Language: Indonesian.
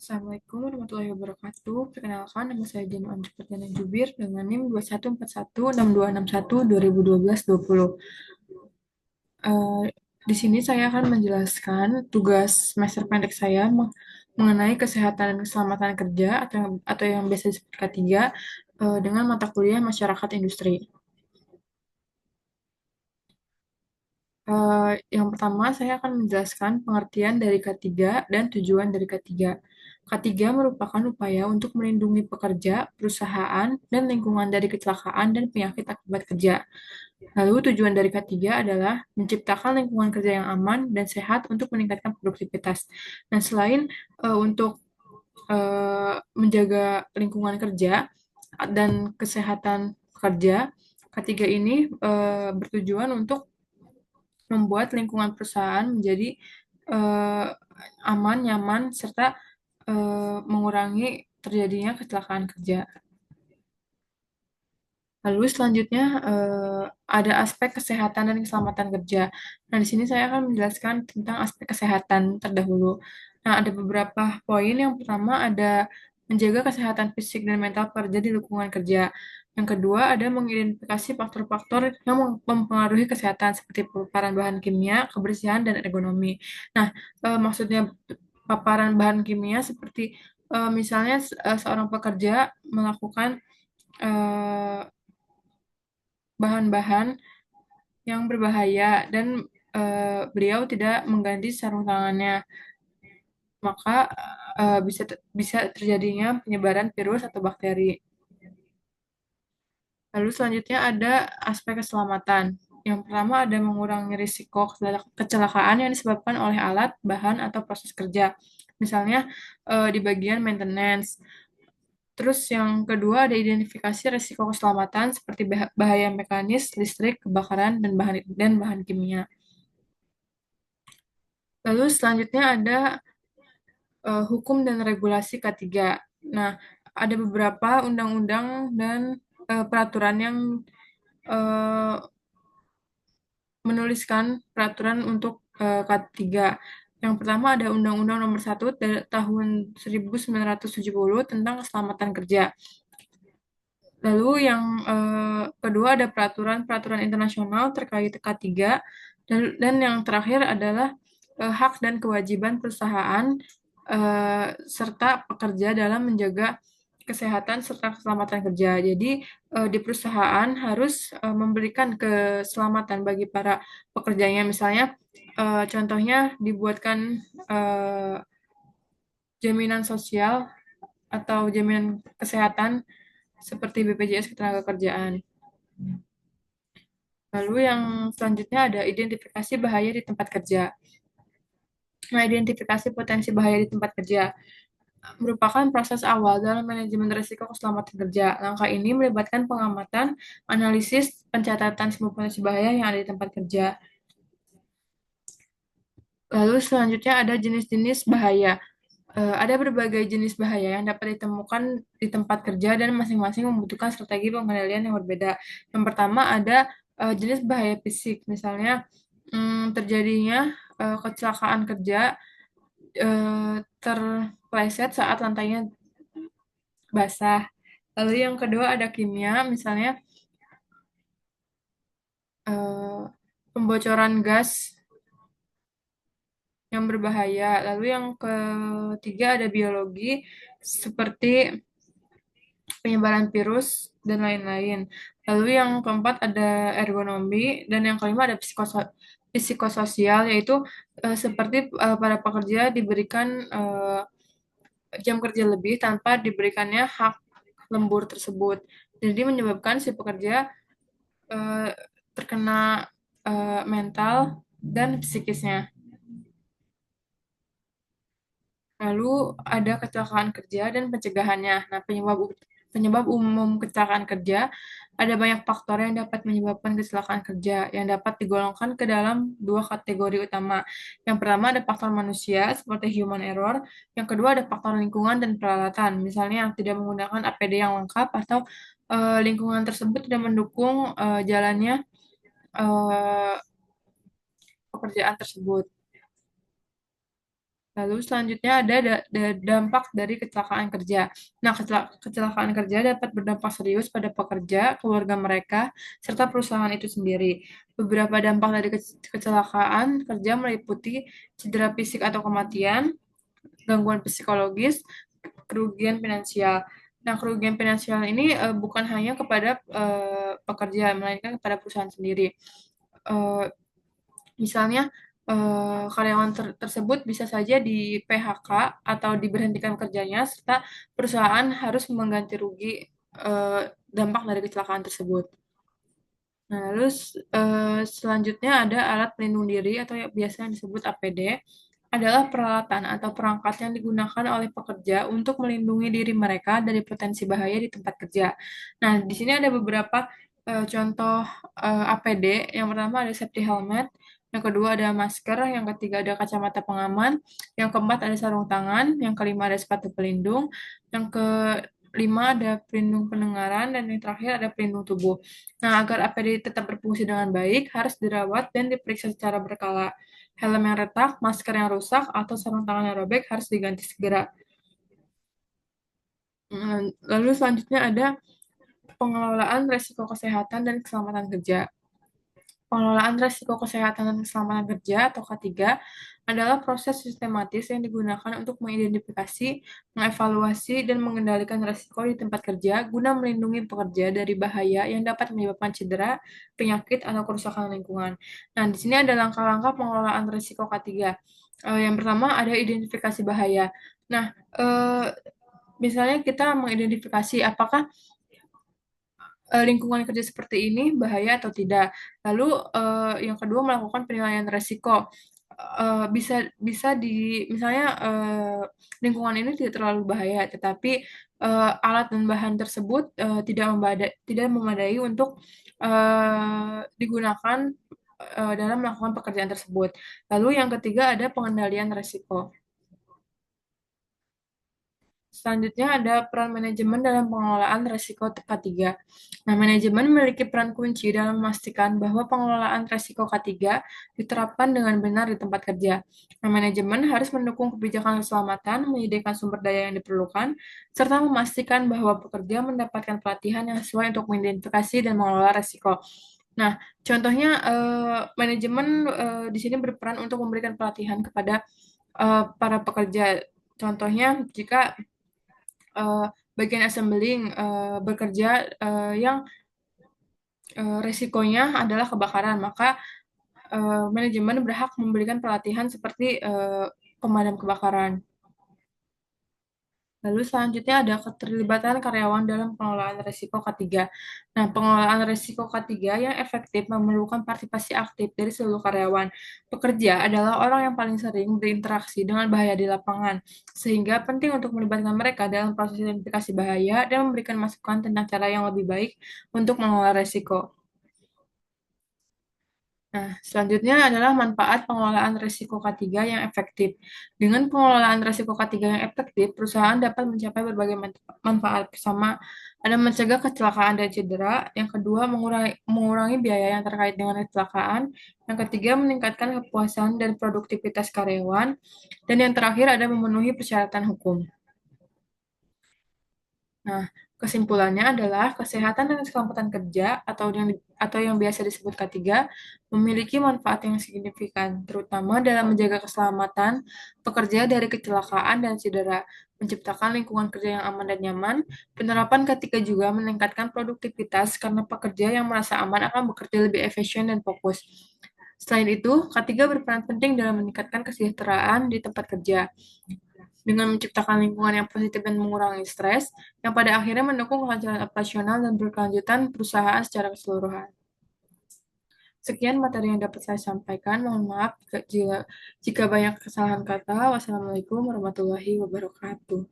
Assalamualaikum warahmatullahi wabarakatuh. Perkenalkan, nama saya Janu Andri Perdana Jubir dengan NIM 21416261 Eh, di sini saya akan menjelaskan tugas semester pendek saya mengenai kesehatan dan keselamatan kerja atau yang biasa disebut K3 dengan mata kuliah Masyarakat Industri. Yang pertama, saya akan menjelaskan pengertian dari K3 dan tujuan dari K3. K3 merupakan upaya untuk melindungi pekerja, perusahaan, dan lingkungan dari kecelakaan dan penyakit akibat kerja. Lalu tujuan dari K3 adalah menciptakan lingkungan kerja yang aman dan sehat untuk meningkatkan produktivitas. Nah, selain untuk menjaga lingkungan kerja dan kesehatan pekerja, K3 ini bertujuan untuk membuat lingkungan perusahaan menjadi eh, aman, nyaman, serta mengurangi terjadinya kecelakaan kerja. Lalu selanjutnya ada aspek kesehatan dan keselamatan kerja. Nah, di sini saya akan menjelaskan tentang aspek kesehatan terdahulu. Nah, ada beberapa poin. Yang pertama ada menjaga kesehatan fisik dan mental pekerja di lingkungan kerja. Yang kedua ada mengidentifikasi faktor-faktor yang mempengaruhi kesehatan seperti paparan bahan kimia, kebersihan, dan ergonomi. Nah, maksudnya paparan bahan kimia seperti misalnya seorang pekerja melakukan eh, bahan-bahan yang berbahaya dan beliau tidak mengganti sarung tangannya, maka bisa terjadinya penyebaran virus atau bakteri. Lalu selanjutnya ada aspek keselamatan. Yang pertama ada mengurangi risiko kecelakaan yang disebabkan oleh alat, bahan, atau proses kerja. Misalnya di bagian maintenance. Terus yang kedua ada identifikasi risiko keselamatan seperti bahaya mekanis, listrik, kebakaran, dan bahan kimia. Lalu selanjutnya ada hukum dan regulasi K3. Nah, ada beberapa undang-undang dan peraturan yang eh, menuliskan peraturan untuk K3. Yang pertama ada Undang-Undang Nomor 1 tahun 1970 tentang keselamatan kerja. Lalu yang kedua ada peraturan-peraturan internasional terkait K3 dan yang terakhir adalah hak dan kewajiban perusahaan serta pekerja dalam menjaga kesehatan serta keselamatan kerja. Jadi di perusahaan harus memberikan keselamatan bagi para pekerjanya. Misalnya contohnya dibuatkan eh, jaminan sosial atau jaminan kesehatan seperti BPJS Ketenagakerjaan. Lalu yang selanjutnya ada identifikasi bahaya di tempat kerja. Nah, identifikasi potensi bahaya di tempat kerja merupakan proses awal dalam manajemen risiko keselamatan kerja. Langkah ini melibatkan pengamatan, analisis, pencatatan semua potensi bahaya yang ada di tempat kerja. Lalu selanjutnya ada jenis-jenis bahaya. Ada berbagai jenis bahaya yang dapat ditemukan di tempat kerja dan masing-masing membutuhkan strategi pengendalian yang berbeda. Yang pertama ada jenis bahaya fisik, misalnya terjadinya kecelakaan kerja terpleset saat lantainya basah. Lalu yang kedua ada kimia, misalnya eh, pembocoran gas yang berbahaya. Lalu yang ketiga ada biologi, seperti penyebaran virus, dan lain-lain. Lalu yang keempat ada ergonomi, dan yang kelima ada psikososial, yaitu seperti para pekerja diberikan jam kerja lebih tanpa diberikannya hak lembur tersebut. Jadi menyebabkan si pekerja eh, terkena mental dan psikisnya. Lalu ada kecelakaan kerja dan pencegahannya. Nah, penyebab umum kecelakaan kerja ada banyak faktor yang dapat menyebabkan kecelakaan kerja yang dapat digolongkan ke dalam dua kategori utama. Yang pertama ada faktor manusia seperti human error. Yang kedua ada faktor lingkungan dan peralatan. Misalnya yang tidak menggunakan APD yang lengkap atau lingkungan tersebut tidak mendukung jalannya eh, pekerjaan tersebut. Lalu selanjutnya ada dampak dari kecelakaan kerja. Nah, kecelakaan kerja dapat berdampak serius pada pekerja, keluarga mereka, serta perusahaan itu sendiri. Beberapa dampak dari kecelakaan kerja meliputi cedera fisik atau kematian, gangguan psikologis, kerugian finansial. Nah, kerugian finansial ini bukan hanya kepada pekerja, melainkan kepada perusahaan sendiri. Eh, Misalnya, karyawan tersebut bisa saja di PHK atau diberhentikan kerjanya, serta perusahaan harus mengganti rugi dampak dari kecelakaan tersebut. Nah, lalu selanjutnya ada alat pelindung diri atau yang biasa yang disebut APD, adalah peralatan atau perangkat yang digunakan oleh pekerja untuk melindungi diri mereka dari potensi bahaya di tempat kerja. Nah, di sini ada beberapa contoh APD. Yang pertama ada safety helmet, yang kedua ada masker, yang ketiga ada kacamata pengaman, yang keempat ada sarung tangan, yang kelima ada sepatu pelindung, yang kelima ada pelindung pendengaran, dan yang terakhir ada pelindung tubuh. Nah, agar APD tetap berfungsi dengan baik, harus dirawat dan diperiksa secara berkala. Helm yang retak, masker yang rusak, atau sarung tangan yang robek harus diganti segera. Lalu selanjutnya ada pengelolaan resiko kesehatan dan keselamatan kerja. Pengelolaan risiko kesehatan dan keselamatan kerja atau K3 adalah proses sistematis yang digunakan untuk mengidentifikasi, mengevaluasi, dan mengendalikan risiko di tempat kerja guna melindungi pekerja dari bahaya yang dapat menyebabkan cedera, penyakit, atau kerusakan lingkungan. Nah, di sini ada langkah-langkah pengelolaan risiko K3. Yang pertama ada identifikasi bahaya. Nah, misalnya kita mengidentifikasi apakah lingkungan kerja seperti ini bahaya atau tidak. Lalu yang kedua melakukan penilaian resiko. Bisa bisa di misalnya lingkungan ini tidak terlalu bahaya, tetapi alat dan bahan tersebut tidak memadai untuk digunakan dalam melakukan pekerjaan tersebut. Lalu yang ketiga ada pengendalian resiko. Selanjutnya ada peran manajemen dalam pengelolaan risiko K3. Nah, manajemen memiliki peran kunci dalam memastikan bahwa pengelolaan risiko K3 diterapkan dengan benar di tempat kerja. Nah, manajemen harus mendukung kebijakan keselamatan, menyediakan sumber daya yang diperlukan, serta memastikan bahwa pekerja mendapatkan pelatihan yang sesuai untuk mengidentifikasi dan mengelola risiko. Nah, contohnya manajemen di sini berperan untuk memberikan pelatihan kepada para pekerja. Contohnya, jika bagian assembling bekerja yang resikonya adalah kebakaran, maka manajemen berhak memberikan pelatihan seperti pemadam kebakaran. Lalu selanjutnya ada keterlibatan karyawan dalam pengelolaan risiko K3. Nah, pengelolaan risiko K3 yang efektif memerlukan partisipasi aktif dari seluruh karyawan. Pekerja adalah orang yang paling sering berinteraksi dengan bahaya di lapangan, sehingga penting untuk melibatkan mereka dalam proses identifikasi bahaya dan memberikan masukan tentang cara yang lebih baik untuk mengelola risiko. Nah, selanjutnya adalah manfaat pengelolaan risiko K3 yang efektif. Dengan pengelolaan risiko K3 yang efektif, perusahaan dapat mencapai berbagai manfaat. Pertama, ada mencegah kecelakaan dan cedera. Yang kedua, mengurangi biaya yang terkait dengan kecelakaan. Yang ketiga, meningkatkan kepuasan dan produktivitas karyawan. Dan yang terakhir, ada memenuhi persyaratan hukum. Nah, kesimpulannya adalah kesehatan dan keselamatan kerja atau yang biasa disebut K3 memiliki manfaat yang signifikan, terutama dalam menjaga keselamatan pekerja dari kecelakaan dan cedera, menciptakan lingkungan kerja yang aman dan nyaman. Penerapan K3 juga meningkatkan produktivitas karena pekerja yang merasa aman akan bekerja lebih efisien dan fokus. Selain itu, K3 berperan penting dalam meningkatkan kesejahteraan di tempat kerja dengan menciptakan lingkungan yang positif dan mengurangi stres, yang pada akhirnya mendukung kelancaran operasional dan berkelanjutan perusahaan secara keseluruhan. Sekian materi yang dapat saya sampaikan. Mohon maaf jika banyak kesalahan kata. Wassalamualaikum warahmatullahi wabarakatuh.